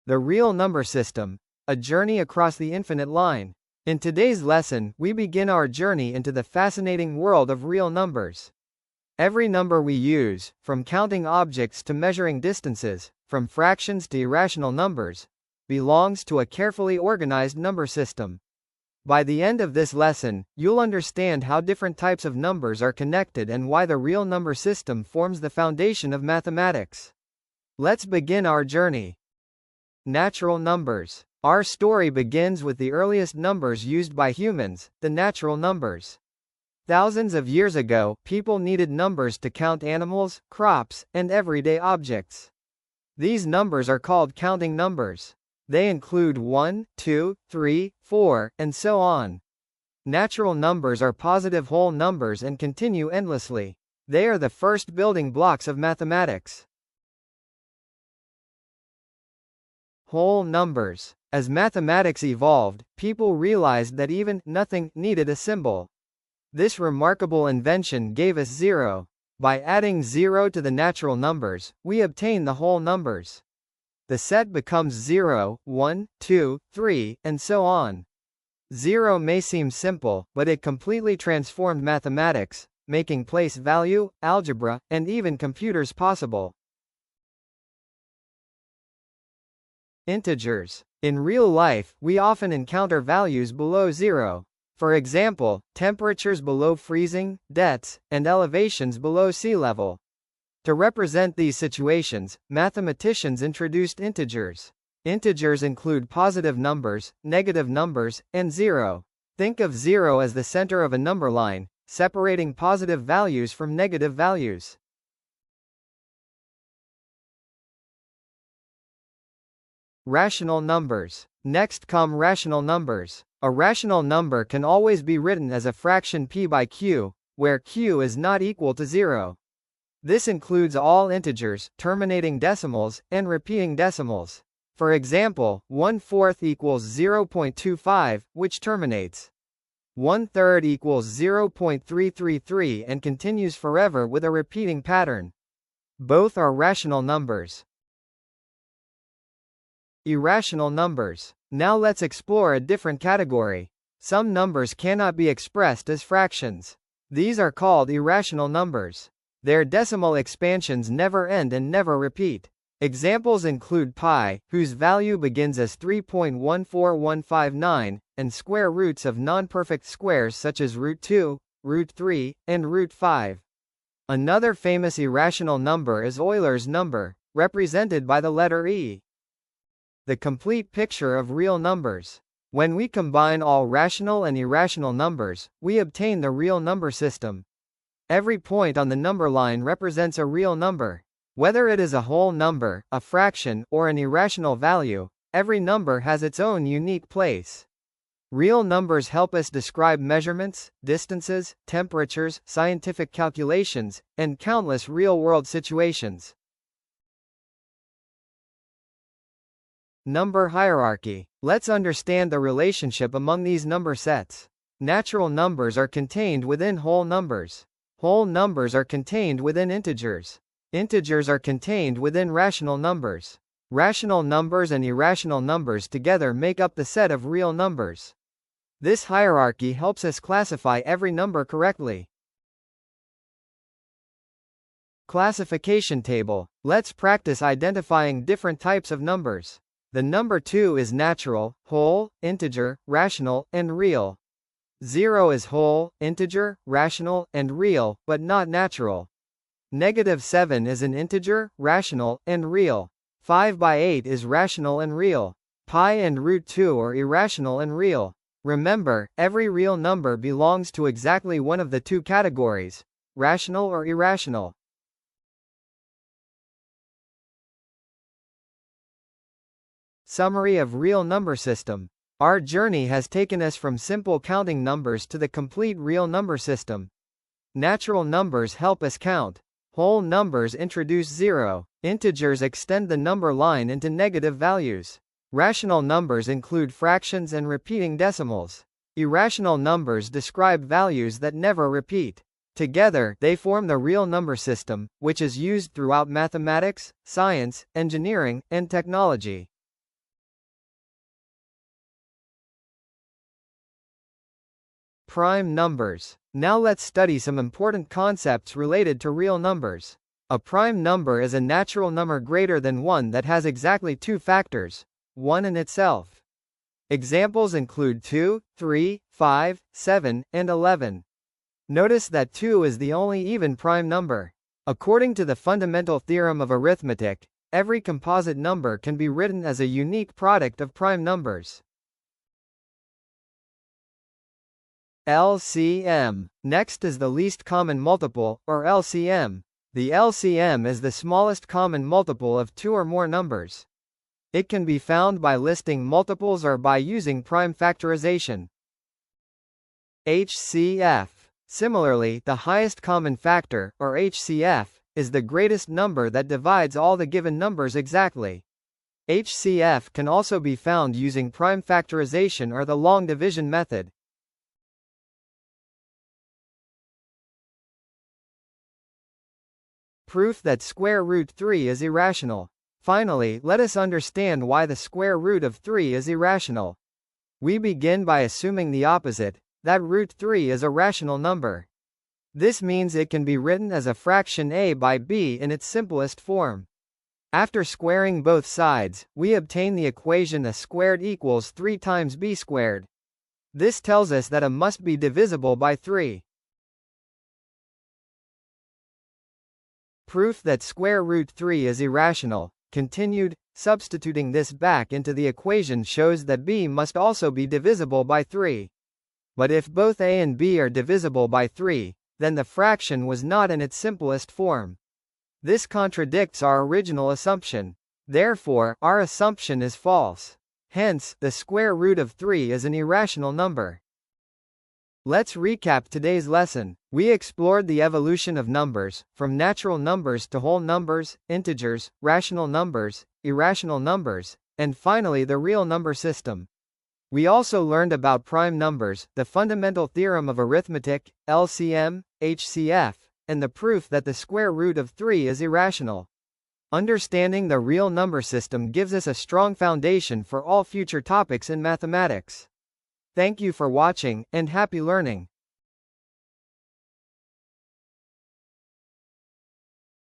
The real number system, a journey across the infinite line. In today's lesson, we begin our journey into the fascinating world of real numbers. Every number we use, from counting objects to measuring distances, from fractions to irrational numbers, belongs to a carefully organized number system. By the end of this lesson, you'll understand how different types of numbers are connected and why the real number system forms the foundation of mathematics. Let's begin our journey. Natural numbers. Our story begins with the earliest numbers used by humans, the natural numbers. Thousands of years ago, people needed numbers to count animals, crops, and everyday objects. These numbers are called counting numbers. They include 1, 2, 3, 4, and so on. Natural numbers are positive whole numbers and continue endlessly. They are the first building blocks of mathematics. Whole numbers. As mathematics evolved, people realized that even nothing needed a symbol. This remarkable invention gave us zero. By adding 0 to the natural numbers, we obtain the whole numbers. The set becomes 0, 1, 2, 3, and so on. 0 may seem simple, but it completely transformed mathematics, making place value, algebra, and even computers possible. Integers. In real life, we often encounter values below 0. For example, temperatures below freezing, debts, and elevations below sea level. To represent these situations, mathematicians introduced integers. Integers include positive numbers, negative numbers, and 0. Think of 0 as the center of a number line, separating positive values from negative values. Rational numbers. Next come rational numbers. A rational number can always be written as a fraction p by q, where q is not equal to 0. This includes all integers, terminating decimals, and repeating decimals. For example, 1/4 equals 0.25, which terminates. 1/3 equals 0.333 and continues forever with a repeating pattern. Both are rational numbers. Irrational numbers. Now let's explore a different category. Some numbers cannot be expressed as fractions. These are called irrational numbers. Their decimal expansions never end and never repeat. Examples include pi, whose value begins as 3.14159, and square roots of non-perfect squares such as root 2, root 3, and root 5. Another famous irrational number is Euler's number, represented by the letter E. The complete picture of real numbers. When we combine all rational and irrational numbers, we obtain the real number system. Every point on the number line represents a real number. Whether it is a whole number, a fraction, or an irrational value, every number has its own unique place. Real numbers help us describe measurements, distances, temperatures, scientific calculations, and countless real-world situations. Number hierarchy. Let's understand the relationship among these number sets. Natural numbers are contained within whole numbers. Whole numbers are contained within integers. Integers are contained within rational numbers. Rational numbers and irrational numbers together make up the set of real numbers. This hierarchy helps us classify every number correctly. Classification table. Let's practice identifying different types of numbers. The number 2 is natural, whole, integer, rational, and real. 0 is whole, integer, rational, and real, but not natural. -7 is an integer, rational, and real. 5/8 is rational and real. Pi and root 2 are irrational and real. Remember, every real number belongs to exactly one of the two categories, rational or irrational. Summary of real number system. Our journey has taken us from simple counting numbers to the complete real number system. Natural numbers help us count. Whole numbers introduce 0. Integers extend the number line into negative values. Rational numbers include fractions and repeating decimals. Irrational numbers describe values that never repeat. Together, they form the real number system, which is used throughout mathematics, science, engineering, and technology. Prime numbers. Now let's study some important concepts related to real numbers. A prime number is a natural number greater than 1 that has exactly two factors, 1 and itself. Examples include 2, 3, 5, 7, and 11. Notice that 2 is the only even prime number. According to the Fundamental Theorem of Arithmetic, every composite number can be written as a unique product of prime numbers. LCM. Next is the least common multiple, or LCM. The LCM is the smallest common multiple of two or more numbers. It can be found by listing multiples or by using prime factorization. HCF. Similarly, the highest common factor, or HCF, is the greatest number that divides all the given numbers exactly. HCF can also be found using prime factorization or the long division method. Proof that square root 3 is irrational. Finally, let us understand why the square root of 3 is irrational. We begin by assuming the opposite, that root 3 is a rational number. This means it can be written as a fraction a by b in its simplest form. After squaring both sides, we obtain the equation a squared equals 3 times b squared. This tells us that a must be divisible by 3. Proof that square root 3 is irrational. Continued, substituting this back into the equation shows that b must also be divisible by 3. But if both a and b are divisible by 3, then the fraction was not in its simplest form. This contradicts our original assumption. Therefore, our assumption is false. Hence, the square root of 3 is an irrational number. Let's recap today's lesson. We explored the evolution of numbers, from natural numbers to whole numbers, integers, rational numbers, irrational numbers, and finally the real number system. We also learned about prime numbers, the fundamental theorem of arithmetic, LCM, HCF, and the proof that the square root of 3 is irrational. Understanding the real number system gives us a strong foundation for all future topics in mathematics. Thank you for watching, and happy learning.